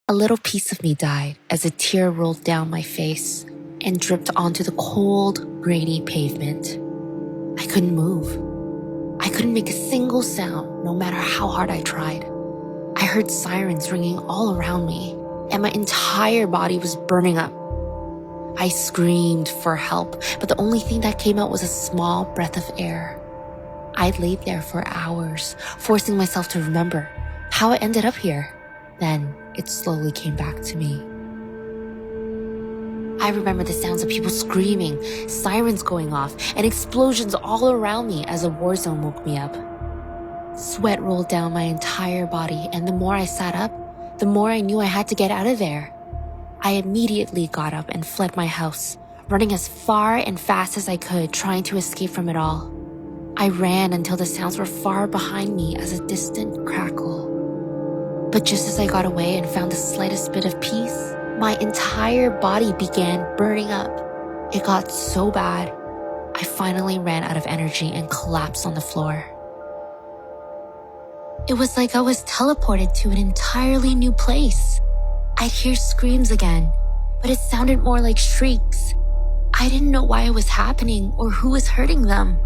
A little piece of me died as a tear rolled down my face and dripped onto the cold, grainy pavement. I couldn't move. I couldn't make a single sound, no matter how hard I tried. I heard sirens ringing all around me, and my entire body was burning up. I screamed for help, but the only thing that came out was a small breath of air. I'd laid there for hours, forcing myself to remember how I ended up here. Then it slowly came back to me. I remember the sounds of people screaming, sirens going off, and explosions all around me as a war zone woke me up. Sweat rolled down my entire body, and the more I sat up, the more I knew I had to get out of there. I immediately got up and fled my house, running as far and fast as I could, trying to escape from it all. I ran until the sounds were far behind me as a distant crackle. But just as I got away and found the slightest bit of peace, my entire body began burning up. It got so bad, I finally ran out of energy and collapsed on the floor. It was like I was teleported to an entirely new place. I'd hear screams again, but it sounded more like shrieks. I didn't know why it was happening or who was hurting them.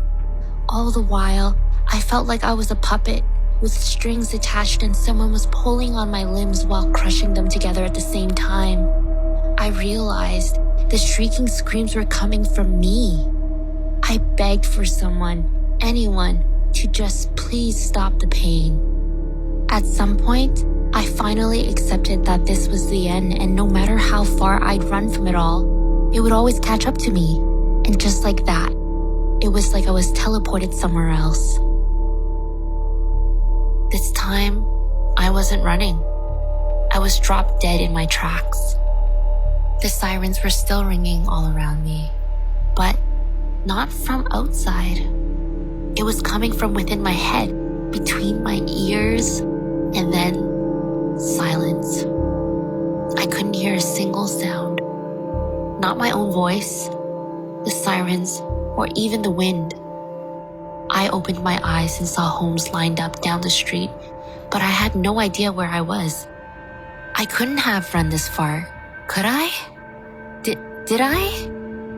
All the while, I felt like I was a puppet with strings attached and someone was pulling on my limbs while crushing them together at the same time. I realized the shrieking screams were coming from me. I begged for someone, anyone, to just please stop the pain. At some point, I finally accepted that this was the end, and no matter how far I'd run from it all, it would always catch up to me. And just like that, it was like I was teleported somewhere else. This time, I wasn't running. I was dropped dead in my tracks. The sirens were still ringing all around me, but not from outside. It was coming from within my head, between my ears, and then silence. I couldn't hear a single sound. Not my own voice, the sirens, or even the wind. I opened my eyes and saw homes lined up down the street, but I had no idea where I was. I couldn't have run this far, could I? Did I?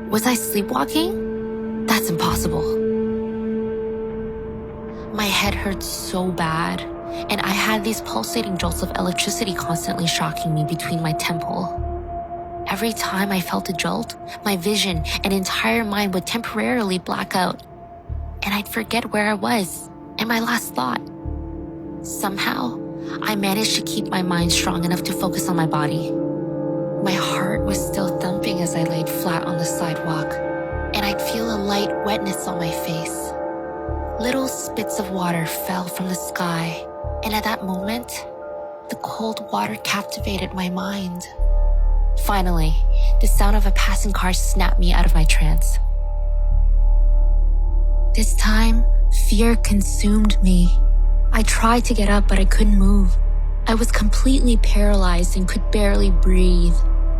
Was I sleepwalking? That's impossible. My head hurt so bad, and I had these pulsating jolts of electricity constantly shocking me between my temple. Every time I felt a jolt, my vision and entire mind would temporarily black out, and I'd forget where I was and my last thought. Somehow, I managed to keep my mind strong enough to focus on my body. My heart was still thumping as I laid flat on the sidewalk, and I'd feel a light wetness on my face. Little spits of water fell from the sky, and at that moment, the cold water captivated my mind. Finally, the sound of a passing car snapped me out of my trance. This time, fear consumed me. I tried to get up, but I couldn't move. I was completely paralyzed and could barely breathe.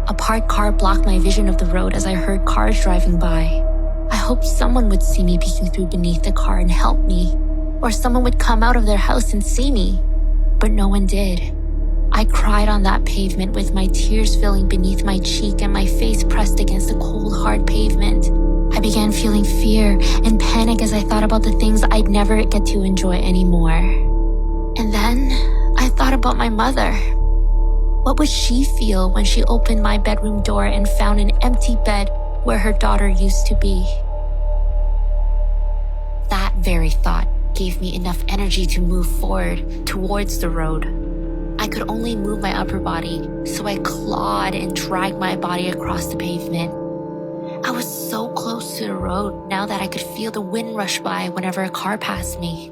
A parked car blocked my vision of the road as I heard cars driving by. I hoped someone would see me peeking through beneath the car and help me, or someone would come out of their house and see me. But no one did. I cried on that pavement with my tears filling beneath my cheek and my face pressed against the cold, hard pavement. I began feeling fear and panic as I thought about the things I'd never get to enjoy anymore. And then I thought about my mother. What would she feel when she opened my bedroom door and found an empty bed where her daughter used to be? That very thought gave me enough energy to move forward towards the road. I could only move my upper body, so I clawed and dragged my body across the pavement. I was so close to the road now that I could feel the wind rush by whenever a car passed me.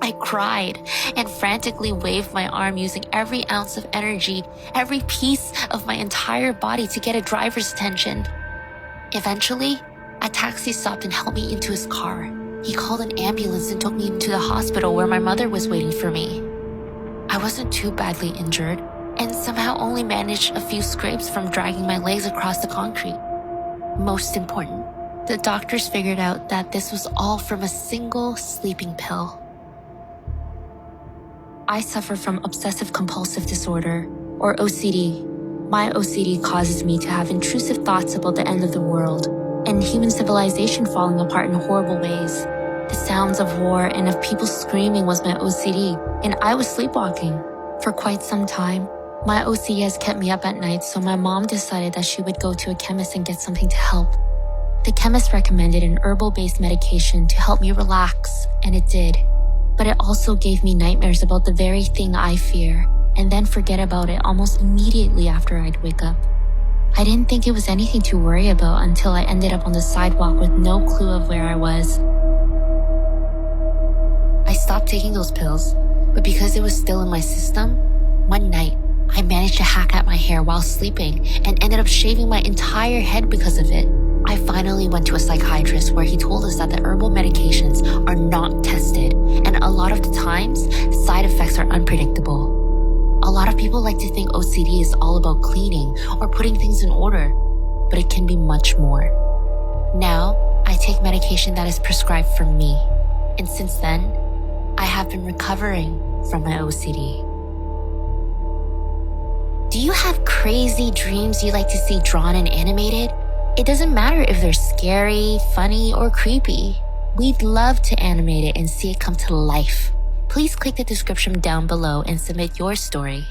I cried and frantically waved my arm using every ounce of energy, every piece of my entire body to get a driver's attention. Eventually, a taxi stopped and helped me into his car. He called an ambulance and took me to the hospital where my mother was waiting for me. I wasn't too badly injured and somehow only managed a few scrapes from dragging my legs across the concrete. Most important, the doctors figured out that this was all from a single sleeping pill. I suffer from obsessive compulsive disorder, or OCD. My OCD causes me to have intrusive thoughts about the end of the world and human civilization falling apart in horrible ways. The sounds of war and of people screaming was my OCD, and I was sleepwalking. For quite some time, my OCD has kept me up at night, so my mom decided that she would go to a chemist and get something to help. The chemist recommended an herbal-based medication to help me relax, and it did. But it also gave me nightmares about the very thing I fear, and then forget about it almost immediately after I'd wake up. I didn't think it was anything to worry about until I ended up on the sidewalk with no clue of where I was. I stopped taking those pills, but because it was still in my system, one night, I managed to hack at my hair while sleeping and ended up shaving my entire head because of it. I finally went to a psychiatrist where he told us that the herbal medications are not tested, and a lot of the times, side effects are unpredictable. A lot of people like to think OCD is all about cleaning or putting things in order, but it can be much more. Now, I take medication that is prescribed for me, and since then, I have been recovering from my OCD. Do you have crazy dreams you like to see drawn and animated? It doesn't matter if they're scary, funny, or creepy. We'd love to animate it and see it come to life. Please click the description down below and submit your story.